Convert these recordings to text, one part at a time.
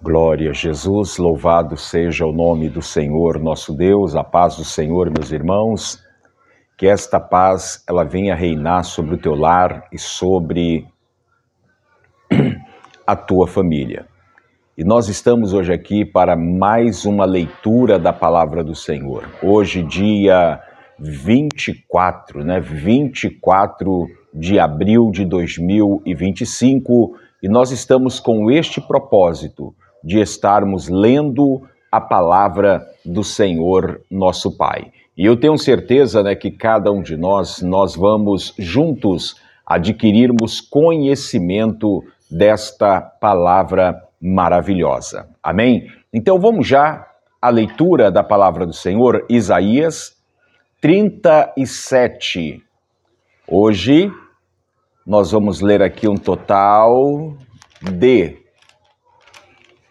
Glória a Jesus, louvado seja o nome do Senhor nosso Deus, a paz do Senhor, meus irmãos, que esta paz ela venha reinar sobre o teu lar e sobre a tua família. E nós estamos hoje aqui para mais uma leitura da palavra do Senhor. Hoje, dia 24, 24 de abril de 2025, e nós estamos com este propósito de estarmos lendo a palavra do Senhor nosso Pai. E eu tenho certeza, que cada um de nós vamos juntos adquirirmos conhecimento desta palavra maravilhosa. Amém? Então vamos já à leitura da palavra do Senhor, Isaías 37. Hoje nós vamos ler aqui um total de...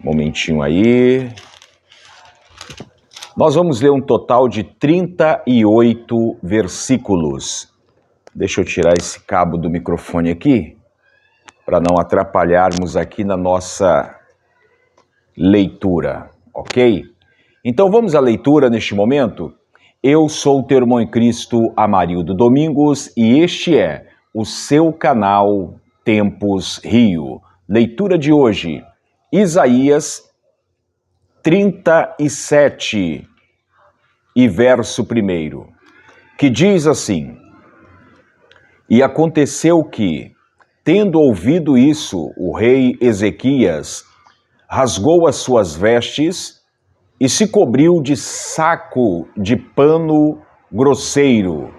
Momentinho aí. Nós vamos ler um total de 38 versículos. Deixa eu tirar esse cabo do microfone aqui, para não atrapalharmos aqui na nossa leitura, ok? Então vamos à leitura neste momento. Eu sou o teu irmão em Cristo, Amarildo Domingos, e este é o seu canal Tempos Rio. Leitura de hoje, Isaías 37 e verso 1, que diz assim: E aconteceu que, tendo ouvido isso, o rei Ezequias rasgou as suas vestes e se cobriu de saco de pano grosseiro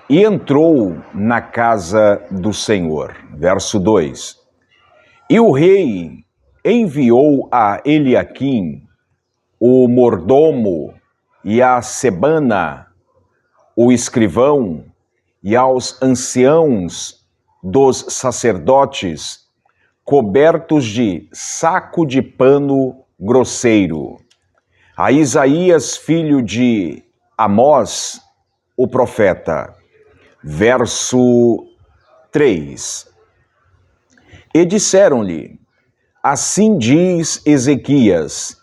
e entrou na casa do Senhor. Verso 2. E o rei enviou a Eliaquim, o mordomo, e a Sebana, o escrivão, e aos anciãos dos sacerdotes, cobertos de saco de pano grosseiro, a Isaías, filho de Amós, o profeta. Verso 3. E disseram-lhe: Assim diz Ezequias,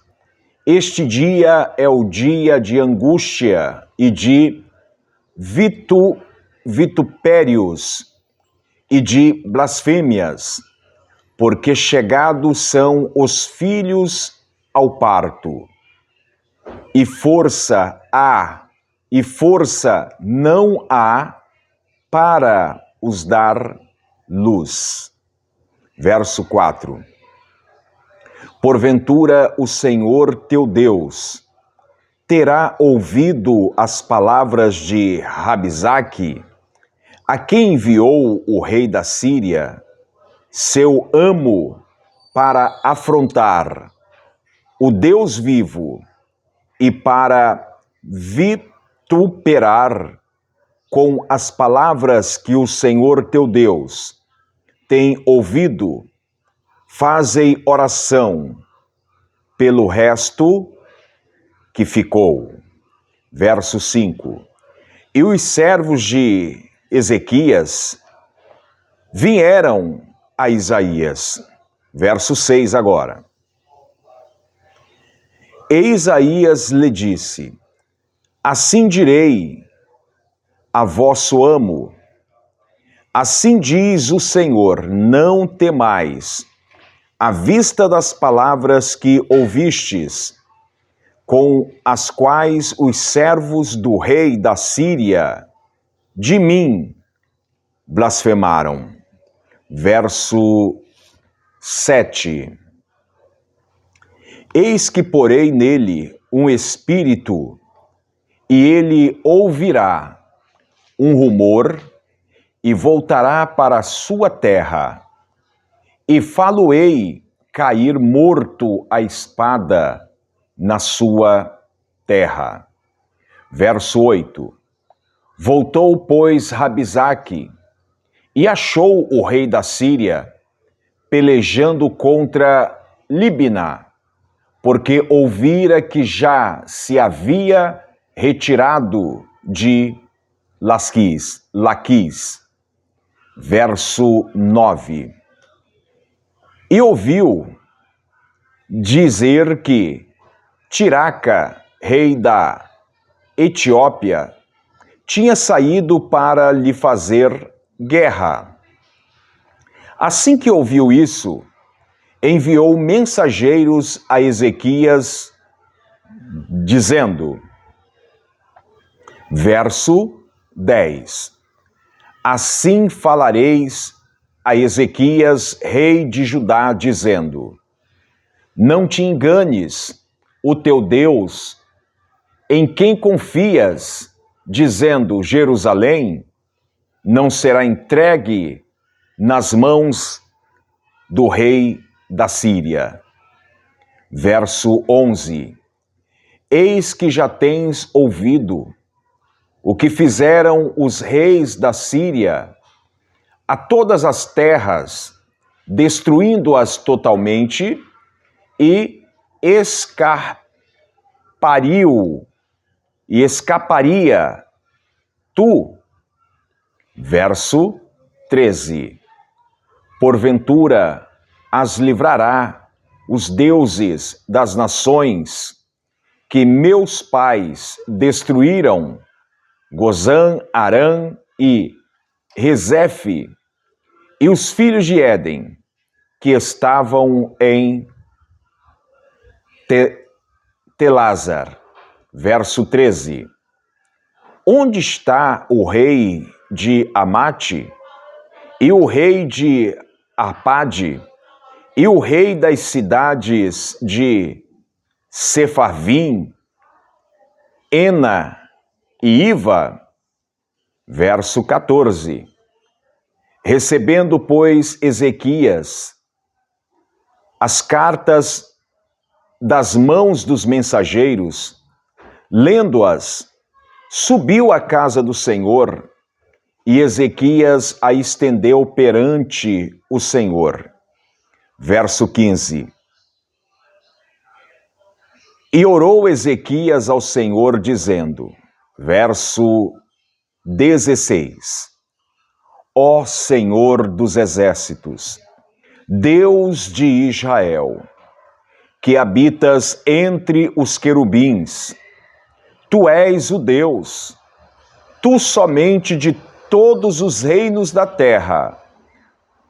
este dia é o dia de angústia e de vitupérios e de blasfêmias, porque chegados são os filhos ao parto, e força não há para os dar luz. Verso 4. Porventura o Senhor teu Deus terá ouvido as palavras de Rabizaque, a quem enviou o rei da Síria, seu amo, para afrontar o Deus vivo e para vituperar com as palavras que o Senhor teu Deus tem ouvido. Fazei oração pelo resto que ficou. Verso 5. E os servos de Ezequias vieram a Isaías. Verso 6 agora. E Isaías lhe disse: Assim direi a vosso amo, assim diz o Senhor, não temais, à vista das palavras que ouvistes, com as quais os servos do rei da Síria de mim blasfemaram. Verso 7. Eis que porei nele um espírito, e ele ouvirá um rumor, e voltará para a sua terra, e fá-lo-ei cair morto à espada na sua terra. Verso 8. Voltou, pois, Rabizaque, e achou o rei da Síria, pelejando contra Libna, porque ouvira que já se havia retirado de Laquis. Verso 9. E ouviu dizer que Tiraca, rei da Etiópia, tinha saído para lhe fazer guerra. Assim que ouviu isso, enviou mensageiros a Ezequias, dizendo, verso 10: Assim falareis a Ezequias, rei de Judá, dizendo, não te enganes, o teu Deus, em quem confias, dizendo, Jerusalém não será entregue nas mãos do rei da Síria. Verso 11: Eis que já tens ouvido o que fizeram os reis da Síria a todas as terras, destruindo-as totalmente, e escaparia tu. Verso 13: Porventura as livrará os deuses das nações que meus pais destruíram, Gozã, Arã e Rezefe, e os filhos de Éden, que estavam em Telazar. Verso 13: Onde está o rei de Amate, e o rei de Arpade, e o rei das cidades de Sefarvim, Ena e Iva? Verso 14: Recebendo, pois, Ezequias as cartas das mãos dos mensageiros, lendo-as, subiu à casa do Senhor, e Ezequias a estendeu perante o Senhor. Verso 15: E orou Ezequias ao Senhor, dizendo, verso 16: Ó Senhor dos exércitos, Deus de Israel, que habitas entre os querubins, tu és o Deus, tu somente de todos os reinos da terra,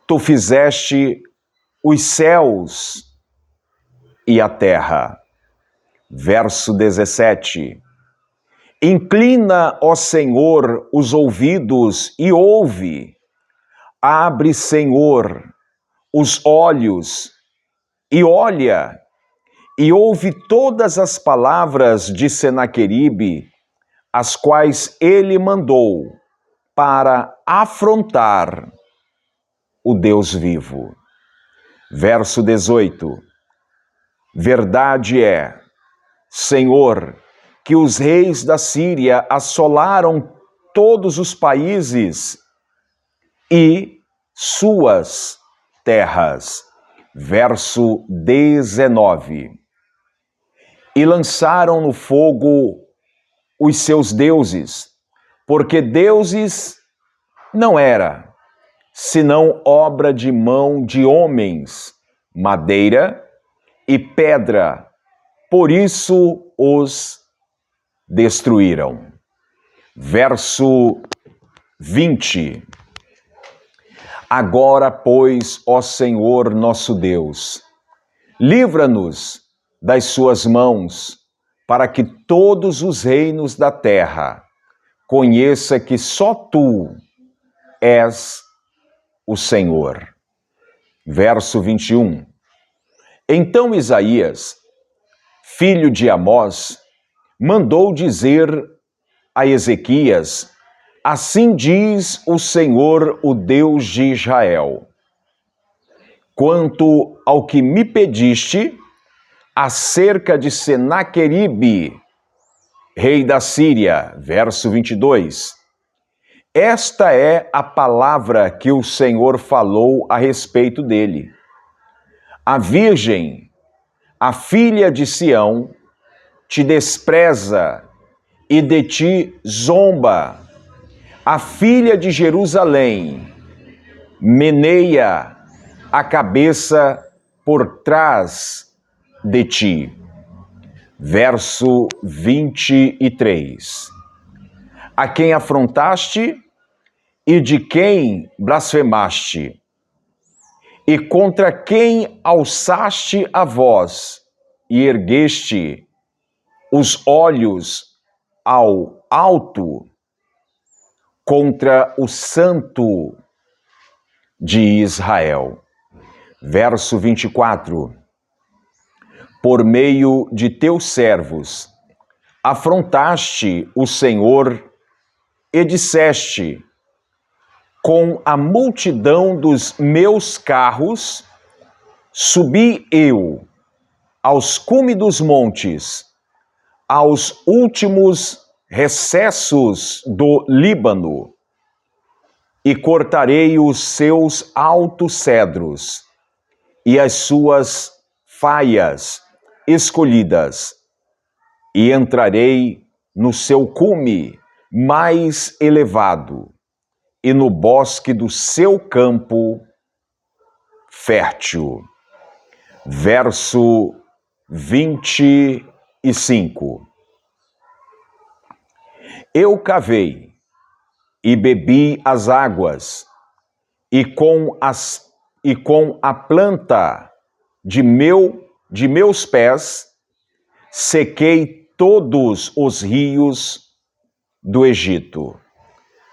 tu fizeste os céus e a terra. Verso 17: Inclina, ó Senhor, os ouvidos e ouve. Abre, Senhor, os olhos e olha, e ouve todas as palavras de Senaqueribe, as quais ele mandou para afrontar o Deus vivo. Verso 18: Verdade é, Senhor, que os reis da Síria assolaram todos os países e suas terras. Verso 19: E lançaram no fogo os seus deuses, porque deuses não era, senão obra de mão de homens, madeira e pedra, por isso os destruíram. Verso 20: Agora, pois, ó Senhor nosso Deus, livra-nos das suas mãos, para que todos os reinos da terra conheça que só tu és o Senhor. Verso 21: Então Isaías, filho de Amós, mandou dizer a Ezequias, assim diz o Senhor, o Deus de Israel, quanto ao que me pediste acerca de Senaqueribe, rei da Síria, verso 22, esta é a palavra que o Senhor falou a respeito dele. A virgem, a filha de Sião, te despreza e de ti zomba. A filha de Jerusalém meneia a cabeça por trás de ti. Verso 23. A quem afrontaste e de quem blasfemaste, e contra quem alçaste a voz e ergueste os olhos ao alto, contra o Santo de Israel. Verso 24. Por meio de teus servos, afrontaste o Senhor e disseste: com a multidão dos meus carros, subi eu aos cumes dos montes, aos últimos recessos do Líbano, e cortarei os seus altos cedros e as suas faias escolhidas, e entrarei no seu cume mais elevado e no bosque do seu campo fértil. Verso 25. Eu cavei e bebi as águas, e com a planta de meus pés sequei todos os rios do Egito.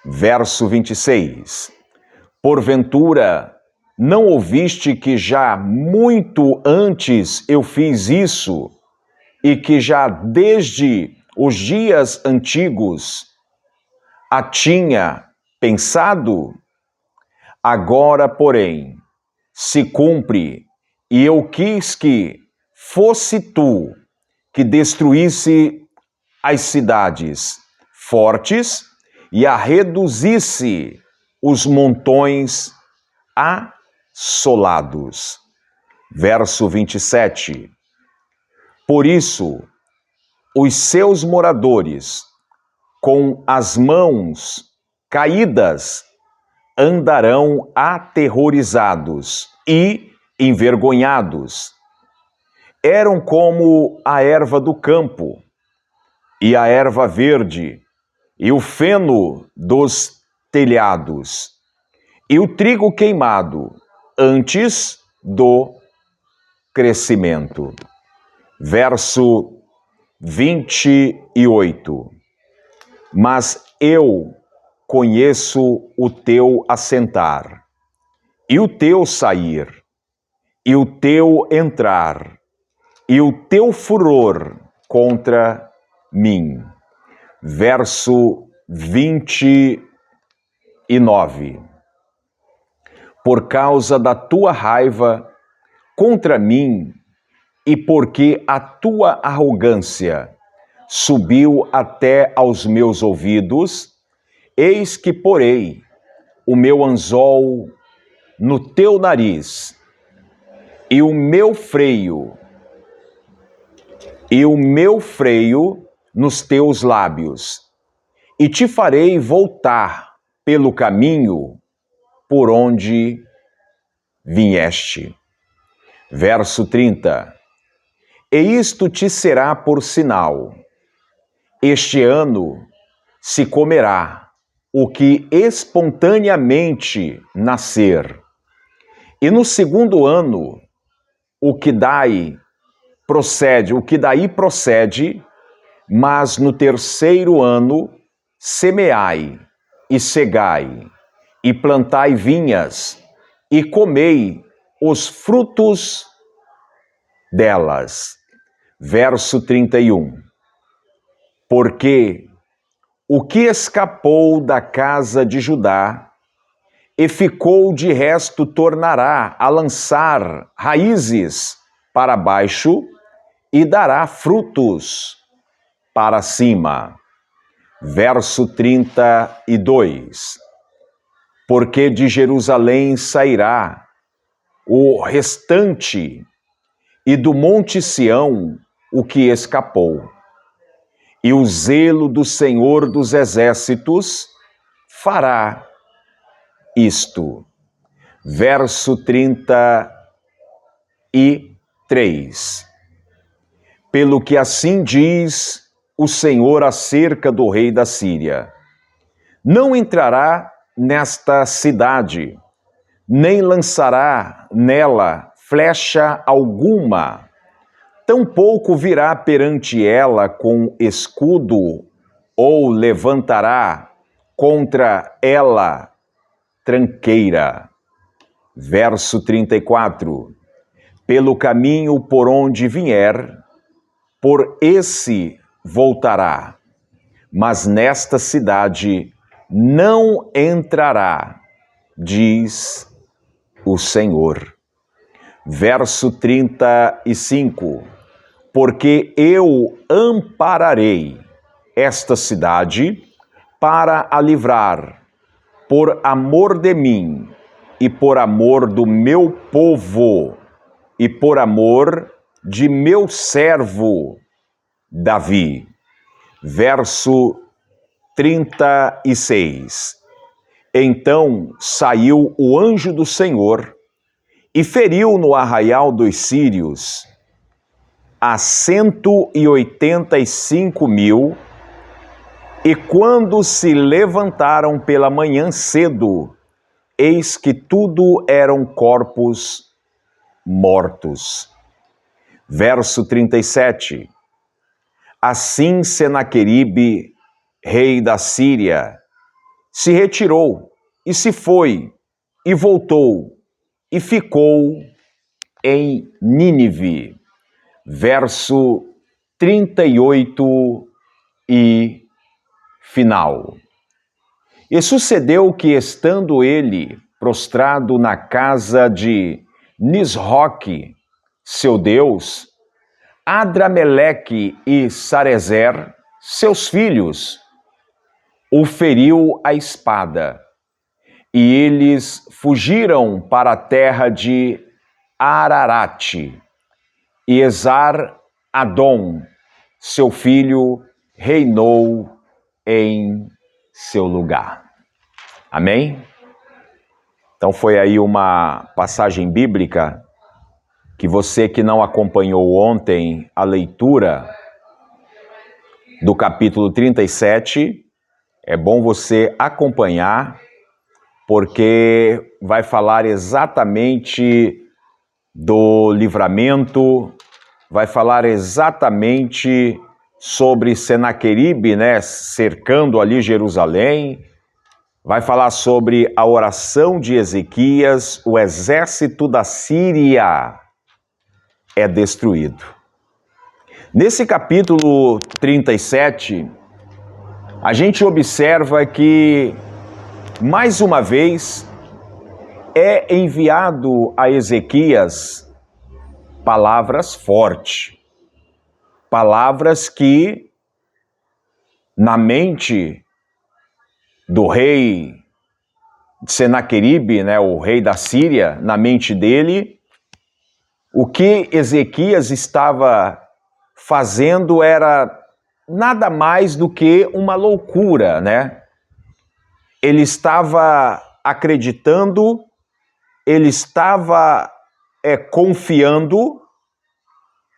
Verso 26. Porventura, não ouviste que já muito antes eu fiz isso, e que já desde os dias antigos a tinha pensado? Agora, porém, se cumpre, e eu quis que fosse tu que destruísse as cidades fortes e a reduzisse os montões assolados. Verso 27. Por isso, os seus moradores, com as mãos caídas, andarão aterrorizados e envergonhados. Eram como a erva do campo, e a erva verde, e o feno dos telhados, e o trigo queimado antes do crescimento. Verso 28. Mas eu conheço o teu assentar, e o teu sair, e o teu entrar, e o teu furor contra mim. Verso 29. Por causa da tua raiva contra mim, e porque a tua arrogância subiu até aos meus ouvidos, eis que porei o meu anzol no teu nariz, e o meu freio nos teus lábios, e te farei voltar pelo caminho por onde vieste. Verso 30. E isto te será por sinal: este ano se comerá o que espontaneamente nascer, e no segundo ano o que daí procede, mas no terceiro ano semeai e cegai, e plantai vinhas, e comei os frutos delas. Verso 31. Porque o que escapou da casa de Judá e ficou de resto tornará a lançar raízes para baixo e dará frutos para cima. Verso 32. Porque de Jerusalém sairá o restante, e do monte Sião o que escapou. E o zelo do Senhor dos Exércitos fará isto. Verso 33. pelo que assim diz o Senhor acerca do rei da Síria: não entrará nesta cidade, nem lançará nela flecha alguma, tampouco virá perante ela com escudo, ou levantará contra ela tranqueira. Verso 34. Pelo caminho por onde vier, por esse voltará, mas nesta cidade não entrará, diz o Senhor. Verso 35. Porque eu ampararei esta cidade para a livrar, por amor de mim, e por amor do meu povo, e por amor de meu servo Davi. Verso 36. Então saiu o anjo do Senhor e feriu no arraial dos sírios a 185.000, e quando se levantaram pela manhã cedo, eis que tudo eram corpos mortos. Verso 37. Assim Senaqueribe, rei da Síria, se retirou e se foi e voltou e ficou em Nínive. Verso 38 e final. E sucedeu que, estando ele prostrado na casa de Nisroque, seu Deus, Adrameleque e Sarezer, seus filhos, o feriu a espada, e eles fugiram para a terra de Ararate, e Esar-Adom, seu filho, reinou em seu lugar. Amém? Então foi aí uma passagem bíblica que você que não acompanhou ontem a leitura do capítulo 37, é bom você acompanhar, porque vai falar exatamente do livramento, vai falar exatamente sobre Senaqueribe, né, cercando ali Jerusalém, vai falar sobre a oração de Ezequias, o exército da Síria é destruído. Nesse capítulo 37, a gente observa que, mais uma vez, é enviado a Ezequias palavras fortes, palavras que, na mente do rei Senaqueribe, né, o rei da Síria, na mente dele, o que Ezequias estava fazendo era nada mais do que uma loucura, né? Ele estava acreditando, ele estava confiando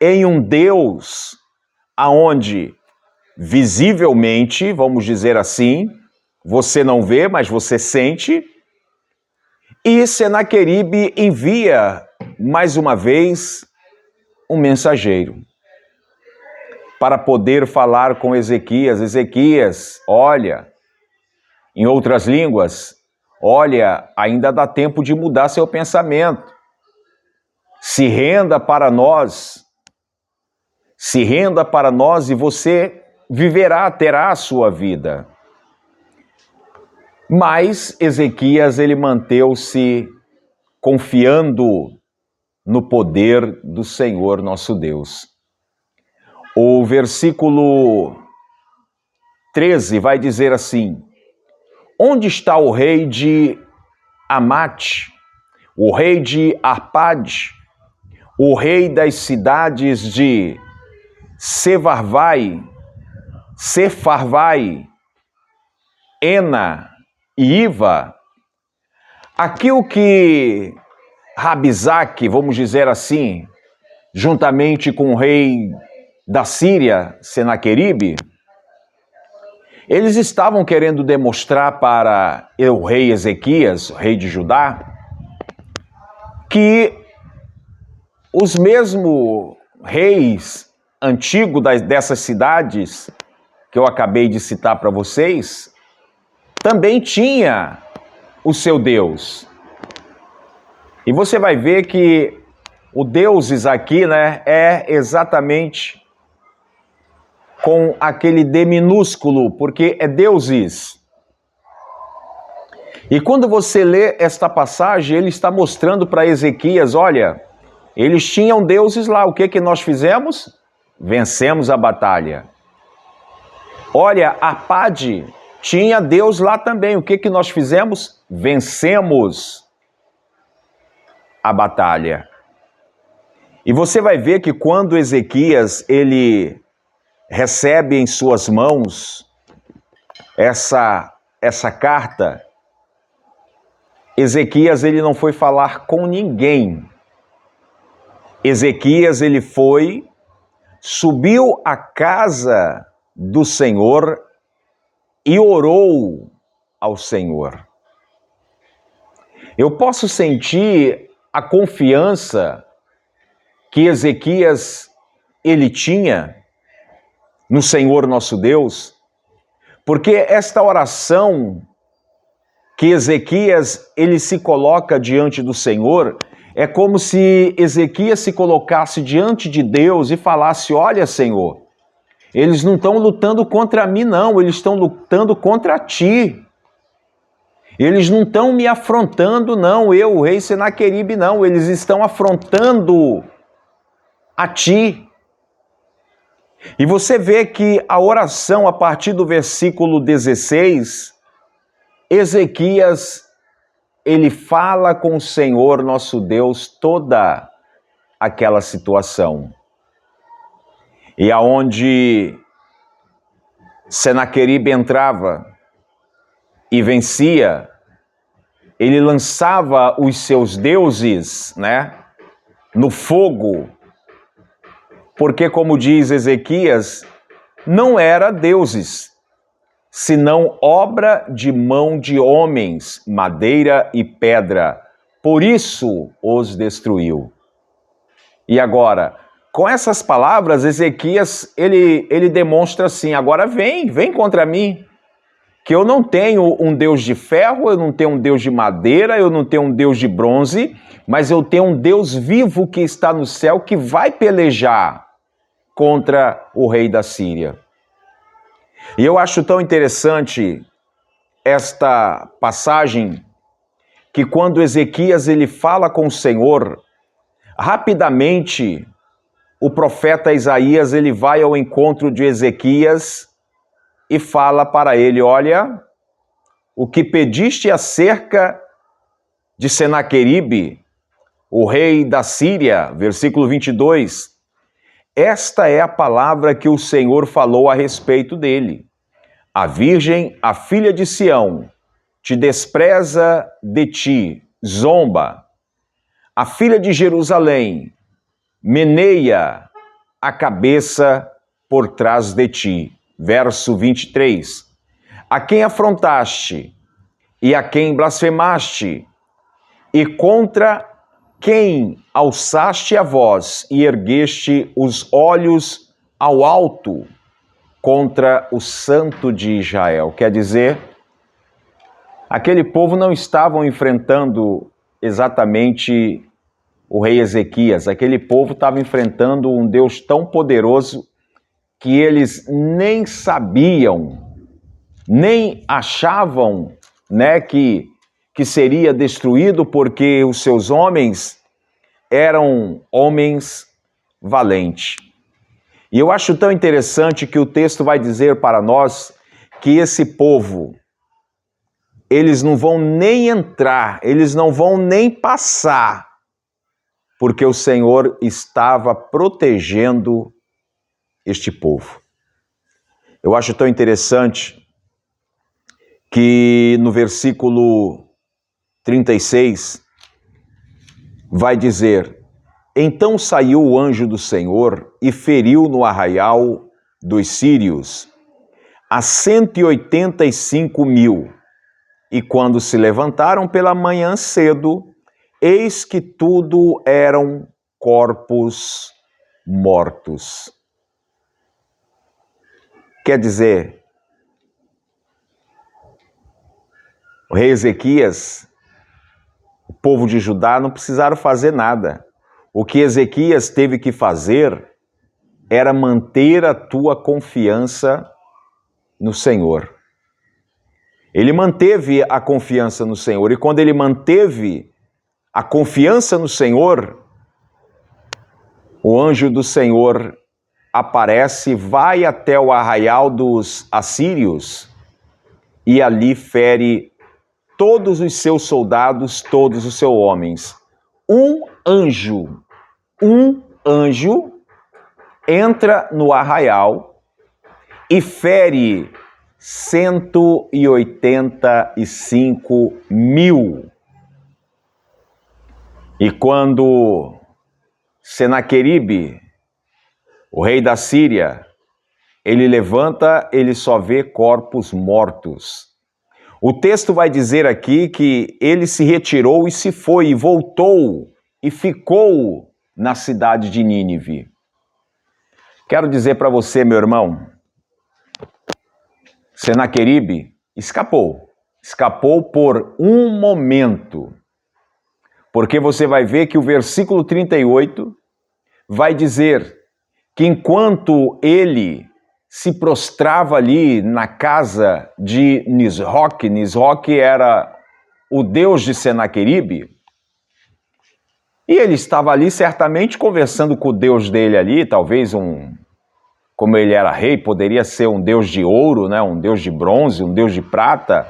em um Deus aonde, visivelmente, vamos dizer assim, você não vê, mas você sente, e Senaqueribe envia, mais uma vez, um mensageiro para poder falar com Ezequias. Ezequias, olha, em outras línguas, olha, ainda dá tempo de mudar seu pensamento. Se renda para nós e você viverá, terá a sua vida. Mas Ezequias, ele manteve-se confiando no poder do Senhor nosso Deus. O versículo 13 vai dizer assim: onde está o rei de Amate, o rei de Arpade, o rei das cidades de Sefarvai, Ena e Iva? Aqui o que Rabizaque, vamos dizer assim, juntamente com o rei da Síria, Senaqueribe, eles estavam querendo demonstrar para o rei Ezequias, o rei de Judá, que os mesmos reis antigos dessas cidades que eu acabei de citar para vocês, também tinha o seu Deus. E você vai ver que o deuses aqui, né, é exatamente com aquele D minúsculo, porque é deuses. E quando você lê esta passagem, ele está mostrando para Ezequias, olha, eles tinham deuses lá, o que nós fizemos? Vencemos a batalha. Olha, Arpade tinha Deus lá também, o que nós fizemos? Vencemos a batalha. E você vai ver que quando Ezequias, ele recebe em suas mãos essa carta, Ezequias, ele não foi falar com ninguém. Ezequias, ele foi, subiu à casa do Senhor e orou ao Senhor. Eu posso sentir a confiança que Ezequias, ele tinha no Senhor nosso Deus, porque esta oração que Ezequias, ele se coloca diante do Senhor, é como se Ezequias se colocasse diante de Deus e falasse, olha, Senhor, eles não estão lutando contra mim, não, eles estão lutando contra ti. Eles não estão me afrontando, não, eu, o rei Senaqueribe, não, eles estão afrontando a ti. E você vê que a oração, a partir do versículo 16, Ezequias, ele fala com o Senhor nosso Deus toda aquela situação. E aonde Senaqueribe entrava e vencia, ele lançava os seus deuses, né, no fogo, porque, como diz Ezequias, não era deuses, senão obra de mão de homens, madeira e pedra. Por isso os destruiu. E agora, com essas palavras, Ezequias, ele demonstra assim, agora vem contra mim, que eu não tenho um Deus de ferro, eu não tenho um Deus de madeira, eu não tenho um Deus de bronze, mas eu tenho um Deus vivo que está no céu, que vai pelejar contra o rei da Síria. E eu acho tão interessante esta passagem, que quando Ezequias ele fala com o Senhor, rapidamente o profeta Isaías ele vai ao encontro de Ezequias e fala para ele, olha, o que pediste acerca de Senaqueribe, o rei da Síria, versículo 22, esta é a palavra que o Senhor falou a respeito dele. A virgem, a filha de Sião, te despreza de ti, zomba. A filha de Jerusalém meneia a cabeça por trás de ti. Verso 23. A quem afrontaste e a quem blasfemaste, e contra quem alçaste a voz e ergueste os olhos ao alto, contra o Santo de Israel. Quer dizer, aquele povo não estavam enfrentando exatamente o rei Ezequias, aquele povo estava enfrentando um Deus tão poderoso que eles nem sabiam, nem achavam, né, que seria destruído, porque os seus homens eram homens valentes. E eu acho tão interessante que o texto vai dizer para nós que esse povo, eles não vão nem entrar, eles não vão nem passar, porque o Senhor estava protegendo este povo. Eu acho tão interessante que no versículo 36 vai dizer, Então saiu o anjo do Senhor e feriu no arraial dos sírios a 185.000. E quando se levantaram pela manhã cedo, eis que tudo eram corpos mortos. Quer dizer, o rei Ezequias, o povo de Judá não precisaram fazer nada. O que Ezequias teve que fazer era manter a tua confiança no Senhor. Ele manteve a confiança no Senhor, e quando ele manteve a confiança no Senhor, o anjo do Senhor aparece, vai até o arraial dos assírios e ali fere todos os seus soldados, todos os seus homens. Um anjo entra no arraial e fere 185.000. E quando Senaqueribe, o rei da Síria, ele levanta, ele só vê corpos mortos. O texto vai dizer aqui que ele se retirou e se foi, e voltou, e ficou na cidade de Nínive. Quero dizer para você, meu irmão, Senaqueribe escapou por um momento, porque você vai ver que o versículo 38 vai dizer que enquanto ele se prostrava ali na casa de Nisroque, Nisroque era o deus de Senaqueribe, e ele estava ali certamente conversando com o deus dele ali, talvez como ele era rei, poderia ser um deus de ouro, né? Um deus de bronze, um deus de prata.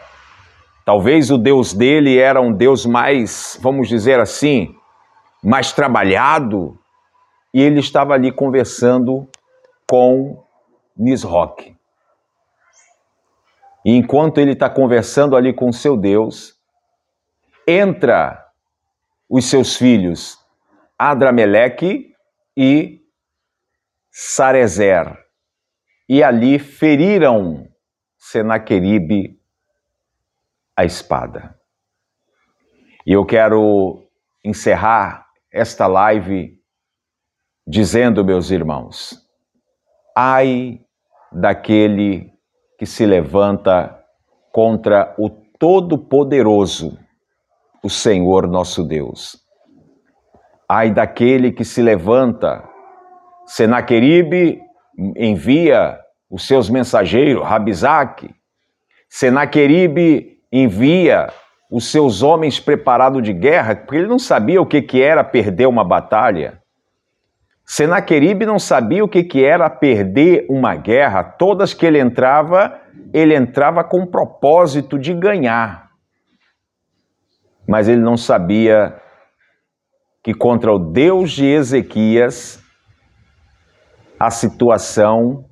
Talvez o deus dele era um deus mais, vamos dizer assim, mais trabalhado. E ele estava ali conversando com Nisroque. E enquanto ele está conversando ali com seu Deus, entra os seus filhos Adrameleque e Sarezer, e ali feriram Senaqueribe a espada. E eu quero encerrar esta live dizendo, meus irmãos, ai daquele que se levanta contra o Todo-Poderoso, o Senhor nosso Deus. Ai daquele que se levanta. Senaqueribe envia os seus mensageiros, Rabizaque. Senaqueribe envia os seus homens preparados de guerra, porque ele não sabia o que era perder uma batalha. Senaqueribe não sabia o que era perder uma guerra. Todas que ele entrava com o propósito de ganhar. Mas ele não sabia que contra o Deus de Ezequias, a situação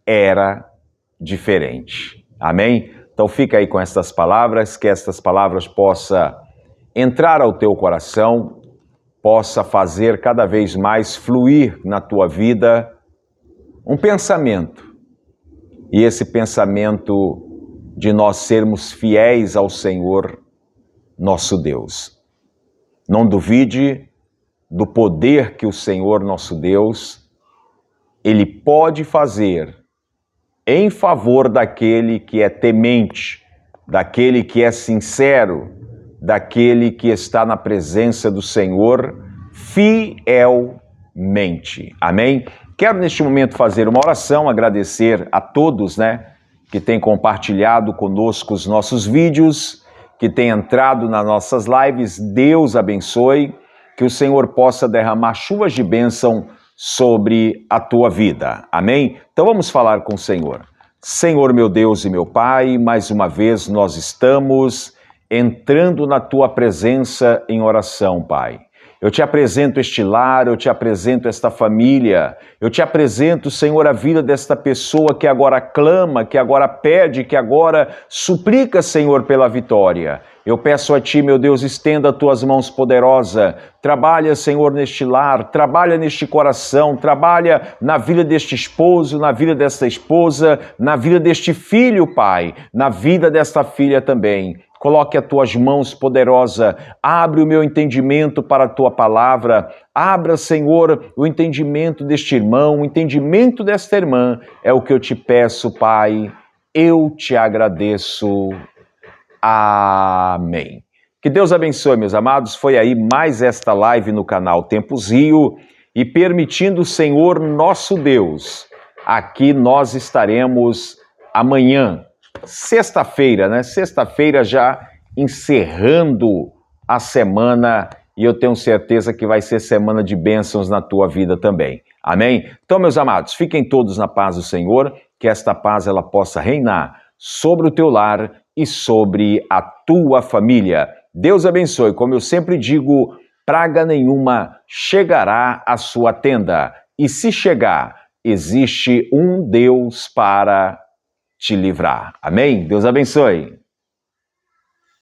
era diferente. Amém? Então fica aí com estas palavras, que estas palavras possam entrar ao teu coração, possa fazer cada vez mais fluir na tua vida um pensamento. E esse pensamento de nós sermos fiéis ao Senhor, nosso Deus. Não duvide do poder que o Senhor, nosso Deus, Ele pode fazer em favor daquele que é temente, daquele que é sincero, daquele que está na presença do Senhor fielmente. Amém? Quero neste momento fazer uma oração, agradecer a todos, que têm compartilhado conosco os nossos vídeos, que têm entrado nas nossas lives. Deus abençoe, que o Senhor possa derramar chuvas de bênção sobre a tua vida. Amém? Então vamos falar com o Senhor. Senhor, meu Deus e meu Pai, mais uma vez nós estamos entrando na tua presença em oração, Pai. Eu te apresento este lar, eu te apresento esta família, eu te apresento, Senhor, a vida desta pessoa que agora clama, que agora pede, que agora suplica, Senhor, pela vitória. Eu peço a Ti, meu Deus, estenda as Tuas mãos poderosas, trabalha, Senhor, neste lar, trabalha neste coração, trabalha na vida deste esposo, na vida desta esposa, na vida deste filho, Pai, na vida desta filha também. Coloque as Tuas mãos poderosas, abre o meu entendimento para a Tua palavra, abra, Senhor, o entendimento deste irmão, o entendimento desta irmã, é o que eu te peço, Pai, eu te agradeço. Amém. Que Deus abençoe, meus amados. Foi aí mais esta live no canal Tempos Rio e permitindo o Senhor nosso Deus, aqui nós estaremos amanhã, sexta-feira, né? Sexta-feira já encerrando a semana e eu tenho certeza que vai ser semana de bênçãos na tua vida também. Amém? Então, meus amados, fiquem todos na paz do Senhor, que esta paz ela possa reinar sobre o teu lar e sobre a tua família. Deus abençoe. Como eu sempre digo, praga nenhuma chegará à sua tenda. E se chegar, existe um Deus para te livrar. Amém? Deus abençoe.